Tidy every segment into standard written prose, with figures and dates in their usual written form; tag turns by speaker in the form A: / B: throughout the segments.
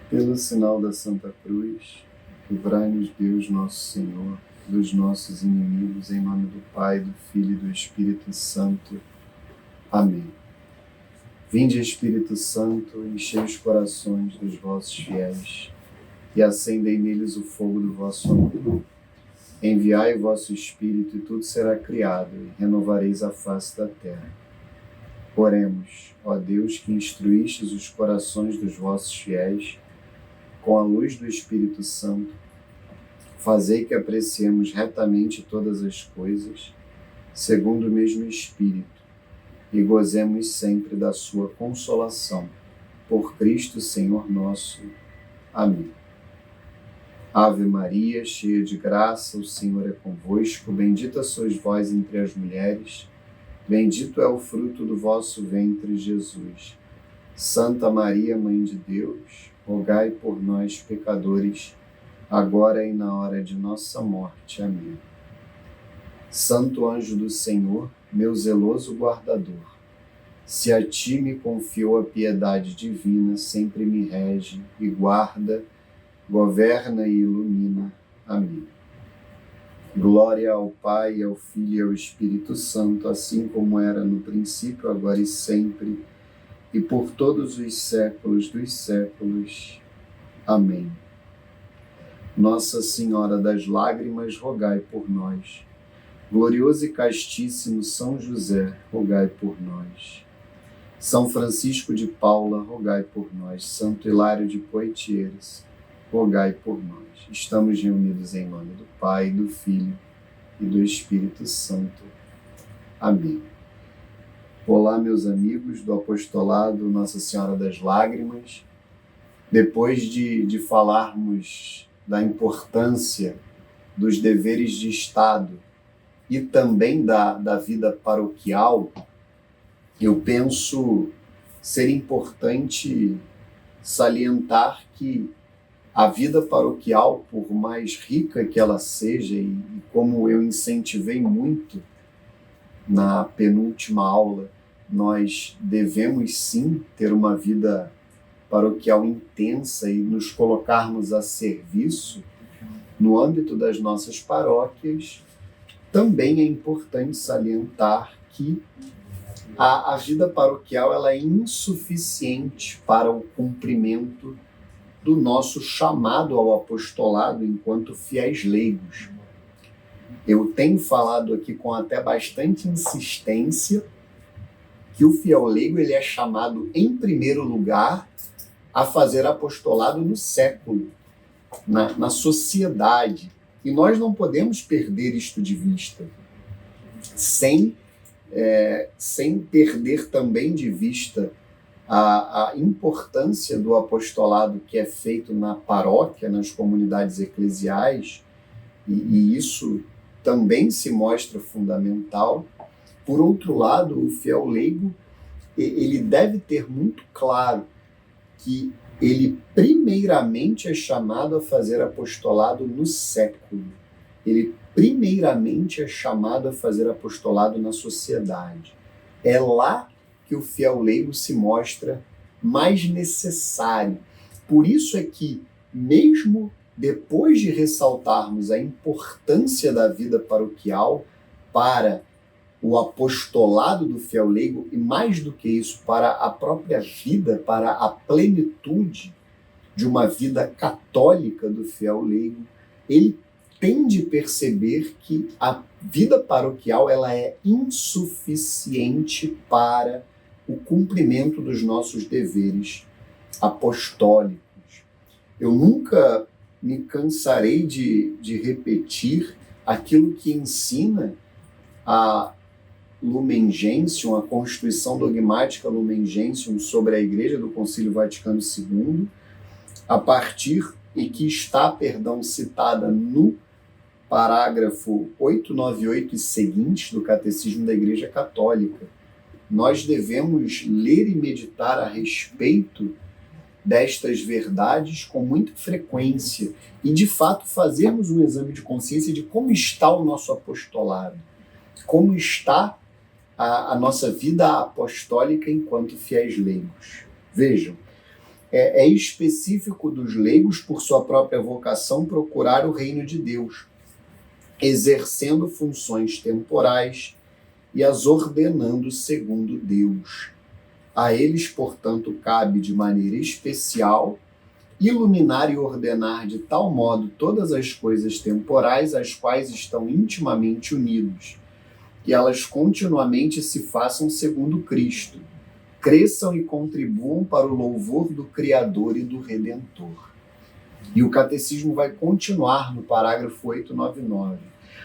A: Pelo sinal da Santa Cruz, livrai-nos Deus nosso Senhor dos nossos inimigos, em nome do Pai, do Filho e do Espírito Santo. Amém. Vinde, Espírito Santo, enchei os corações dos vossos fiéis e acendei neles o fogo do vosso amor. Enviai o vosso Espírito e tudo será criado e renovareis a face da terra. Oremos, ó Deus, que instruístes os corações dos vossos fiéis com a luz do Espírito Santo, fazei que apreciemos retamente todas as coisas, segundo o mesmo Espírito, e gozemos sempre da sua consolação. Por Cristo, Senhor nosso. Amém. Ave Maria, cheia de graça, o Senhor é convosco. Bendita sois vós entre as mulheres, bendito é o fruto do vosso ventre, Jesus. Santa Maria, Mãe de Deus, rogai por nós, pecadores, agora e na hora de nossa morte. Amém. Santo anjo do Senhor, meu zeloso guardador, se a ti me confiou a piedade divina, sempre me rege e guarda, governa e ilumina. Amém. Glória ao Pai, ao Filho e ao Espírito Santo, assim como era no princípio, agora e sempre, e por todos os séculos dos séculos. Amém. Nossa Senhora das Lágrimas, rogai por nós. Glorioso e castíssimo São José, rogai por nós. São Francisco de Paula, rogai por nós. Santo Hilário de Poitiers, rogai por nós. Estamos reunidos em nome do Pai, do Filho e do Espírito Santo. Amém. Olá, meus amigos do apostolado Nossa Senhora das Lágrimas. Depois de falarmos da importância dos deveres de Estado e também da vida paroquial, eu penso ser importante salientar que a vida paroquial, por mais rica que ela seja, e como eu incentivei muito na penúltima aula, nós devemos sim ter uma vida paroquial intensa e nos colocarmos a serviço no âmbito das nossas paróquias. Também é importante salientar que a vida paroquial ela é insuficiente para o cumprimento do nosso chamado ao apostolado enquanto fiéis leigos. Eu tenho falado aqui com até bastante insistência que o fiel leigo ele é chamado, em primeiro lugar, a fazer apostolado no século, na sociedade. E nós não podemos perder isto de vista, sem perder também de vista a importância do apostolado que é feito na paróquia, nas comunidades eclesiais, e isso também se mostra fundamental. Por outro lado, o fiel leigo ele deve ter muito claro que ele primeiramente é chamado a fazer apostolado no século. Ele primeiramente é chamado a fazer apostolado na sociedade. É lá que o fiel leigo se mostra mais necessário. Por isso é que, mesmo depois de ressaltarmos a importância da vida paroquial para o apostolado do fiel leigo, e mais do que isso, para a própria vida, para a plenitude de uma vida católica do fiel leigo, ele tem de perceber que a vida paroquial ela é insuficiente para o cumprimento dos nossos deveres apostólicos. Eu nunca me cansarei de repetir aquilo que ensina a Lumen Gentium, a Constituição Dogmática Lumen Gentium sobre a Igreja do Concílio Vaticano II, a partir e que está, citada no parágrafo 898 e seguintes do Catecismo da Igreja Católica. Nós devemos ler e meditar a respeito destas verdades com muita frequência e, de fato, fazermos um exame de consciência de como está o nosso apostolado, como está a nossa vida apostólica enquanto fiéis leigos. Vejam, é específico dos leigos, por sua própria vocação, procurar o reino de Deus, exercendo funções temporais e as ordenando segundo Deus. A eles, portanto, cabe de maneira especial iluminar e ordenar de tal modo todas as coisas temporais às quais estão intimamente unidos, que elas continuamente se façam segundo Cristo, cresçam e contribuam para o louvor do Criador e do Redentor. E o Catecismo vai continuar no parágrafo 899.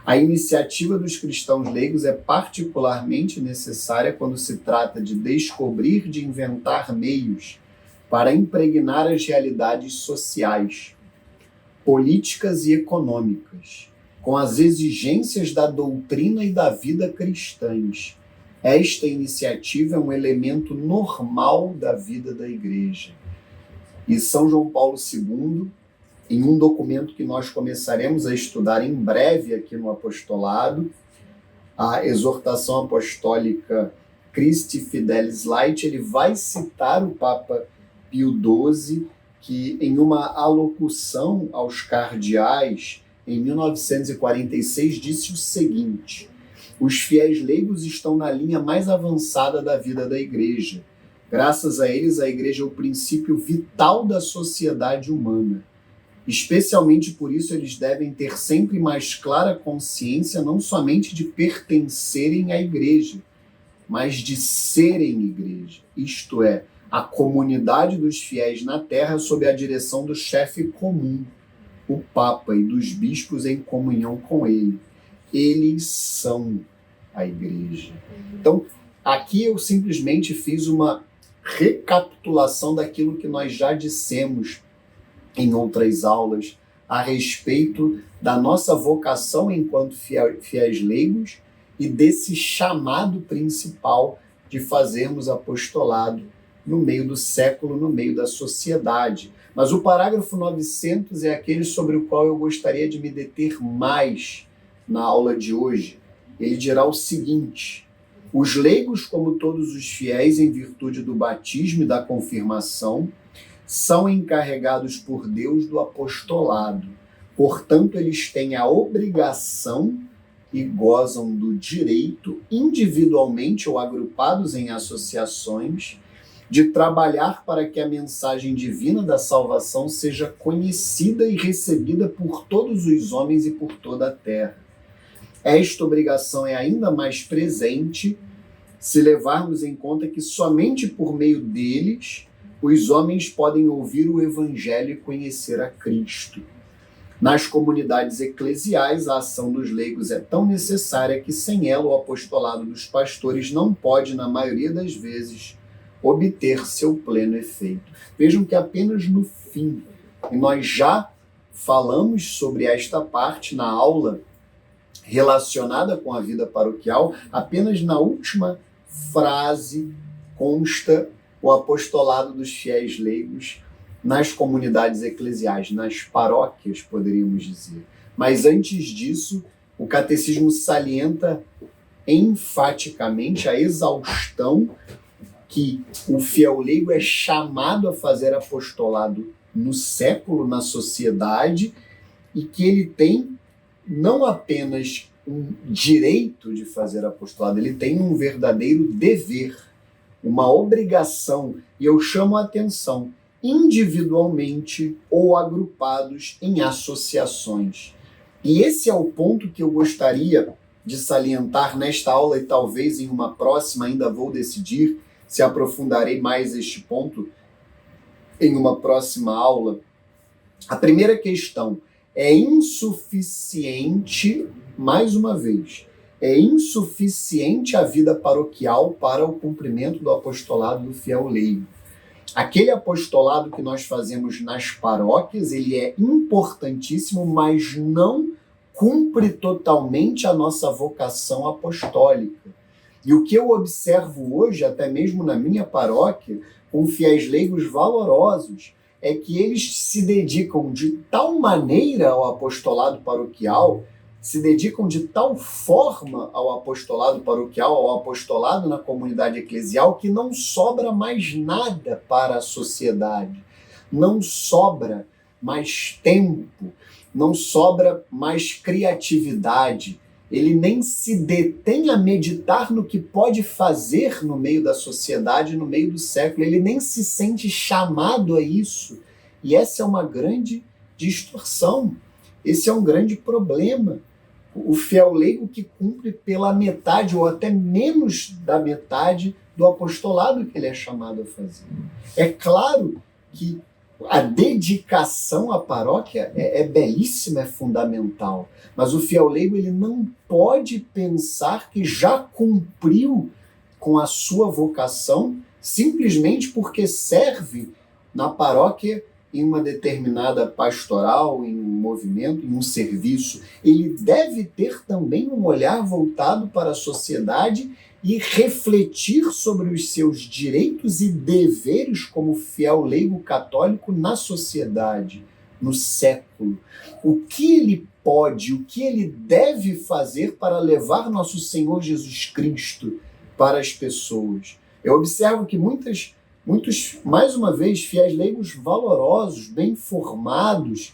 A: A iniciativa dos cristãos leigos é particularmente necessária quando se trata de descobrir, de inventar meios para impregnar as realidades sociais, políticas e econômicas, com as exigências da doutrina e da vida cristãs. Esta iniciativa é um elemento normal da vida da Igreja. E São João Paulo II, em um documento que nós começaremos a estudar em breve aqui no apostolado, a exortação apostólica Christi Fidelis Lait, ele vai citar o Papa Pio XII, que em uma alocução aos cardeais, em 1946, disse o seguinte: os fiéis leigos estão na linha mais avançada da vida da Igreja. Graças a eles, a Igreja é o princípio vital da sociedade humana. Especialmente por isso, eles devem ter sempre mais clara consciência não somente de pertencerem à Igreja, mas de serem Igreja, isto é, a comunidade dos fiéis na terra sob a direção do chefe comum, o Papa, e dos bispos em comunhão com ele. Eles são a Igreja. Então, aqui eu simplesmente fiz uma recapitulação daquilo que nós já dissemos em outras aulas a respeito da nossa vocação enquanto fiéis leigos e desse chamado principal de fazermos apostolado no meio do século, no meio da sociedade. Mas o parágrafo 900 é aquele sobre o qual eu gostaria de me deter mais na aula de hoje. Ele dirá o seguinte: os leigos, como todos os fiéis, em virtude do batismo e da confirmação, são encarregados por Deus do apostolado. Portanto, eles têm a obrigação e gozam do direito, individualmente ou agrupados em associações, de trabalhar para que a mensagem divina da salvação seja conhecida e recebida por todos os homens e por toda a terra. Esta obrigação é ainda mais presente se levarmos em conta que somente por meio deles os homens podem ouvir o Evangelho e conhecer a Cristo. Nas comunidades eclesiais, a ação dos leigos é tão necessária que sem ela o apostolado dos pastores não pode, na maioria das vezes, obter seu pleno efeito. Vejam que apenas no fim, e nós já falamos sobre esta parte na aula relacionada com a vida paroquial, apenas na última frase consta o apostolado dos fiéis leigos nas comunidades eclesiais, nas paróquias, poderíamos dizer. Mas antes disso, o catecismo salienta enfaticamente a exaustão que o fiel leigo é chamado a fazer apostolado no século, na sociedade, e que ele tem não apenas um direito de fazer apostolado, ele tem um verdadeiro dever, uma obrigação, e eu chamo a atenção, individualmente ou agrupados em associações. E esse é o ponto que eu gostaria de salientar nesta aula, e talvez em uma próxima ainda vou decidir se aprofundarei mais este ponto em uma próxima aula. A primeira questão: é insuficiente, mais uma vez, é insuficiente a vida paroquial para o cumprimento do apostolado do fiel leigo. Aquele apostolado que nós fazemos nas paróquias, ele é importantíssimo, mas não cumpre totalmente a nossa vocação apostólica. E o que eu observo hoje, até mesmo na minha paróquia, com fiéis leigos valorosos, é que eles se dedicam de tal maneira ao apostolado paroquial, se dedicam de tal forma ao apostolado paroquial, ao apostolado na comunidade eclesial, que não sobra mais nada para a sociedade. não sobra mais tempo, não sobra mais criatividade. Ele nem se detém a meditar no que pode fazer no meio da sociedade, no meio do século. Ele nem se sente chamado a isso. E essa é uma grande distorção. Esse é um grande problema. O fiel leigo que cumpre pela metade ou até menos da metade do apostolado que ele é chamado a fazer. É claro que a dedicação à paróquia é belíssima, é fundamental, mas o fiel leigo ele não pode pensar que já cumpriu com a sua vocação simplesmente porque serve na paróquia em uma determinada pastoral, em um movimento, em um serviço. Ele deve ter também um olhar voltado para a sociedade e refletir sobre os seus direitos e deveres como fiel leigo católico na sociedade, no século. O que ele pode, o que ele deve fazer para levar nosso Senhor Jesus Cristo para as pessoas. Eu observo que muitos, mais uma vez, fiéis leigos valorosos, bem formados,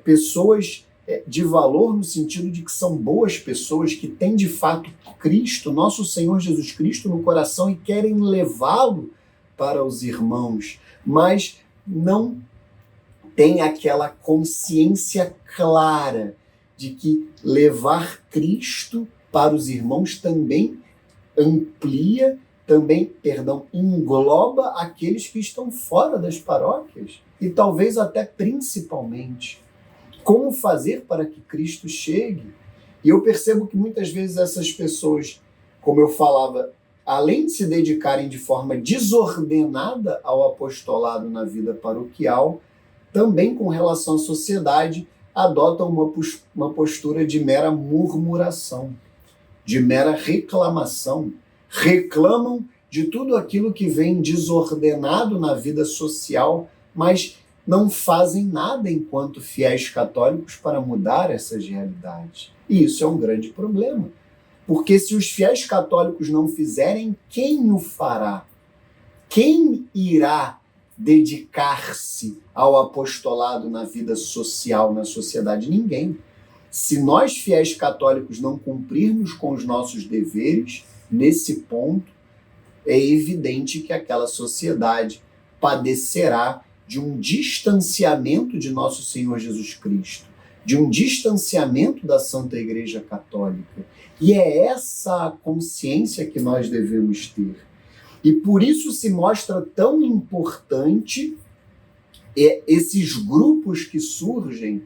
A: pessoas de valor no sentido de que são boas pessoas, que têm de fato Cristo, nosso Senhor Jesus Cristo, no coração e querem levá-lo para os irmãos, mas não têm aquela consciência clara de que levar Cristo para os irmãos também engloba aqueles que estão fora das paróquias e talvez até principalmente. Como fazer para que Cristo chegue? E eu percebo que muitas vezes essas pessoas, como eu falava, além de se dedicarem de forma desordenada ao apostolado na vida paroquial, também com relação à sociedade, adotam uma postura de mera murmuração, de mera reclamação. Reclamam de tudo aquilo que vem desordenado na vida social, mas não fazem nada enquanto fiéis católicos para mudar essas realidades. E isso é um grande problema, porque se os fiéis católicos não fizerem, quem o fará? Quem irá dedicar-se ao apostolado na vida social, na sociedade? Ninguém. Se nós, fiéis católicos, não cumprirmos com os nossos deveres, nesse ponto, é evidente que aquela sociedade padecerá de um distanciamento de nosso Senhor Jesus Cristo, de um distanciamento da Santa Igreja Católica. E é essa a consciência que nós devemos ter. E por isso se mostra tão importante esses grupos que surgem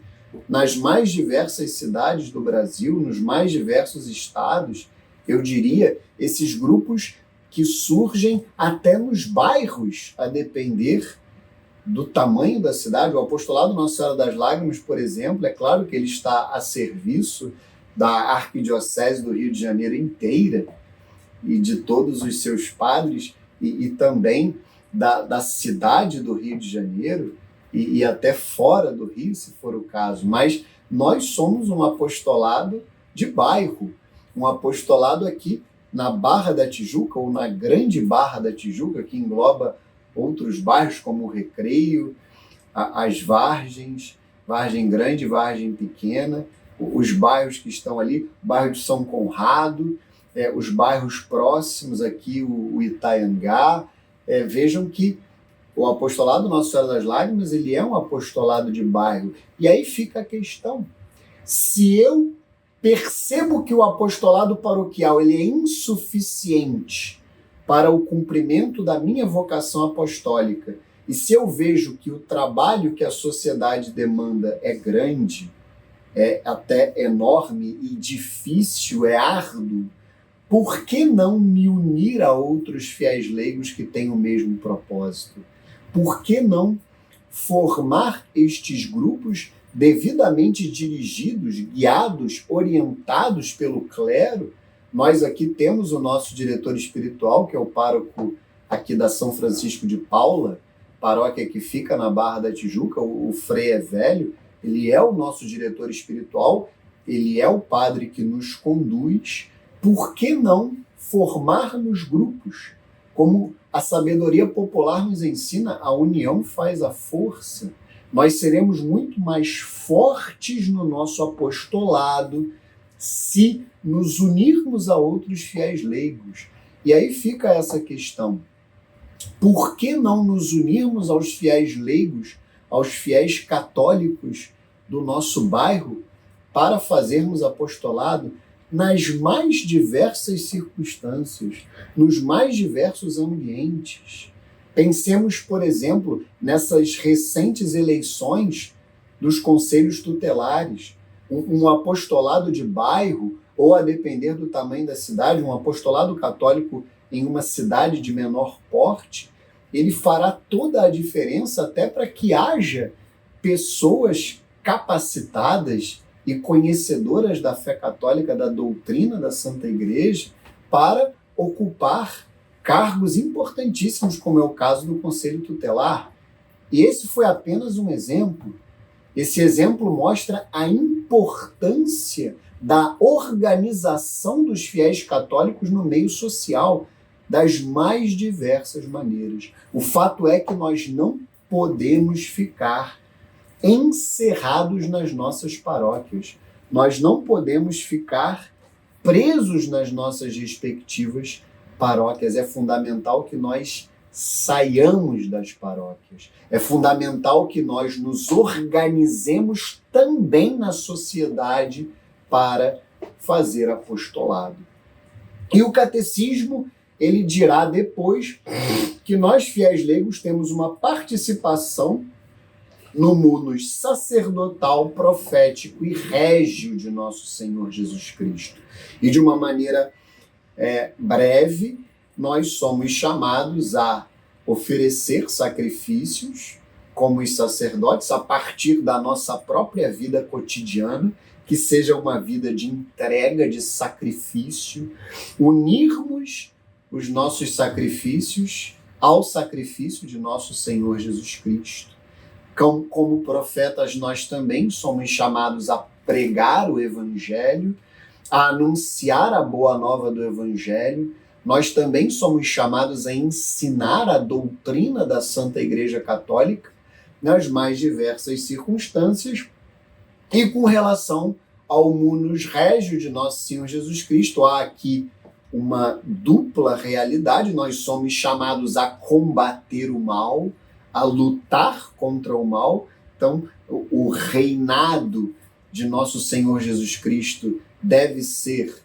A: nas mais diversas cidades do Brasil, nos mais diversos estados, eu diria, esses grupos que surgem até nos bairros, a depender do tamanho da cidade. O apostolado Nossa Senhora das Lágrimas, por exemplo, é claro que ele está a serviço da Arquidiocese do Rio de Janeiro inteira e de todos os seus padres e também da cidade do Rio de Janeiro e até fora do Rio, se for o caso. Mas nós somos um apostolado de bairro, um apostolado aqui na Barra da Tijuca, ou na Grande Barra da Tijuca, que engloba outros bairros como o Recreio, as Vargens, Vargem Grande, Vargem Pequena, os bairros que estão ali, o bairro de São Conrado, os bairros próximos aqui, o Itaiangá. Vejam que o apostolado Nossa Senhora das Lágrimas, ele é um apostolado de bairro. E aí fica a questão. Se eu percebo que o apostolado paroquial ele é insuficiente para o cumprimento da minha vocação apostólica, e se eu vejo que o trabalho que a sociedade demanda é grande, é até enorme e difícil, é árduo, por que não me unir a outros fiéis leigos que têm o mesmo propósito? Por que não formar estes grupos devidamente dirigidos, guiados, orientados pelo clero? Nós aqui temos o nosso diretor espiritual, que é o pároco aqui da São Francisco de Paula, paróquia que fica na Barra da Tijuca, o Frei Velho. Ele é o nosso diretor espiritual, ele é o padre que nos conduz. Por que não formar nos grupos, como a sabedoria popular nos ensina, a união faz a força. Nós seremos muito mais fortes no nosso apostolado se nos unirmos a outros fiéis leigos. E aí fica essa questão. Por que não nos unirmos aos fiéis leigos, aos fiéis católicos do nosso bairro, para fazermos apostolado nas mais diversas circunstâncias, nos mais diversos ambientes? Pensemos, por exemplo, nessas recentes eleições dos conselhos tutelares, um apostolado de bairro, ou a depender do tamanho da cidade, um apostolado católico em uma cidade de menor porte, ele fará toda a diferença até para que haja pessoas capacitadas e conhecedoras da fé católica, da doutrina da Santa Igreja, para ocupar cargos importantíssimos, como é o caso do Conselho Tutelar. E esse foi apenas um exemplo. Esse exemplo mostra a importância da organização dos fiéis católicos no meio social, das mais diversas maneiras. O fato é que nós não podemos ficar encerrados nas nossas paróquias. Nós não podemos ficar presos nas nossas respectivas paróquias. É fundamental que nós saiamos das paróquias. É fundamental que nós nos organizemos também na sociedade para fazer apostolado. E o catecismo, ele dirá depois que nós, fiéis leigos, temos uma participação no munus sacerdotal, profético e régio de nosso Senhor Jesus Cristo. E de uma maneira breve, nós somos chamados a oferecer sacrifícios como os sacerdotes a partir da nossa própria vida cotidiana, que seja uma vida de entrega, de sacrifício, unirmos os nossos sacrifícios ao sacrifício de nosso Senhor Jesus Cristo. Como profetas, nós também somos chamados a pregar o Evangelho, a anunciar a boa nova do Evangelho. Nós também somos chamados a ensinar a doutrina da Santa Igreja Católica nas mais diversas circunstâncias. E com relação ao munus régio de nosso Senhor Jesus Cristo, há aqui uma dupla realidade. Nós somos chamados a combater o mal, a lutar contra o mal. Então, o reinado de nosso Senhor Jesus Cristo deve ser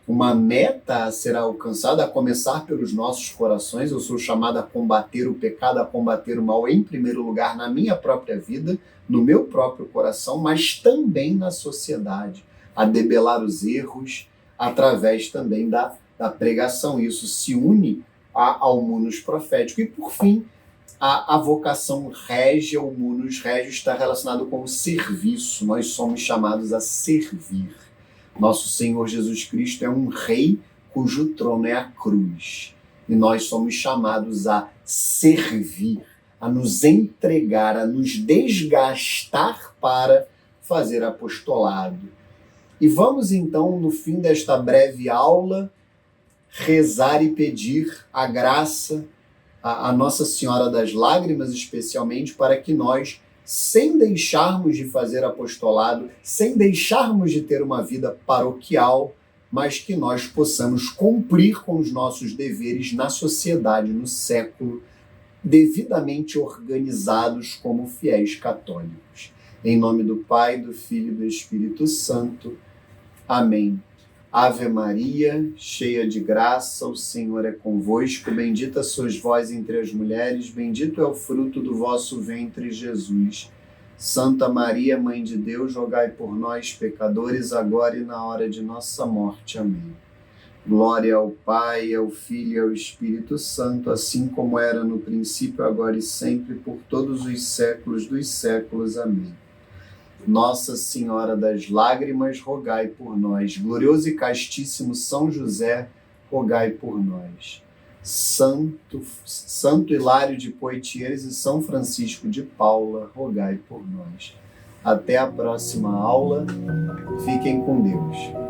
A: uma meta a ser alcançada, a começar pelos nossos corações. Eu sou chamado a combater o pecado, a combater o mal, em primeiro lugar, na minha própria vida, no meu próprio coração, mas também na sociedade, a debelar os erros através também da pregação. Isso se une ao munus profético. E, por fim, a vocação régia, o munus régio, está relacionado com o serviço. Nós somos chamados a servir. Nosso Senhor Jesus Cristo é um rei cujo trono é a cruz. E nós somos chamados a servir, a nos entregar, a nos desgastar para fazer apostolado. E vamos então, no fim desta breve aula, rezar e pedir a graça a Nossa Senhora das Lágrimas, especialmente, para que nós, sem deixarmos de fazer apostolado, sem deixarmos de ter uma vida paroquial, mas que nós possamos cumprir com os nossos deveres na sociedade, no século, devidamente organizados como fiéis católicos. Em nome do Pai, do Filho e do Espírito Santo. Amém. Ave Maria, cheia de graça, o Senhor é convosco. Bendita sois vós entre as mulheres, bendito é o fruto do vosso ventre, Jesus. Santa Maria, Mãe de Deus, rogai por nós, pecadores, agora e na hora de nossa morte. Amém. Glória ao Pai, ao Filho e ao Espírito Santo, assim como era no princípio, agora e sempre, por todos os séculos dos séculos. Amém. Nossa Senhora das Lágrimas, rogai por nós. Glorioso e castíssimo São José, rogai por nós. Santo Hilário de Poitiers e São Francisco de Paula, rogai por nós. Até a próxima aula. Fiquem com Deus.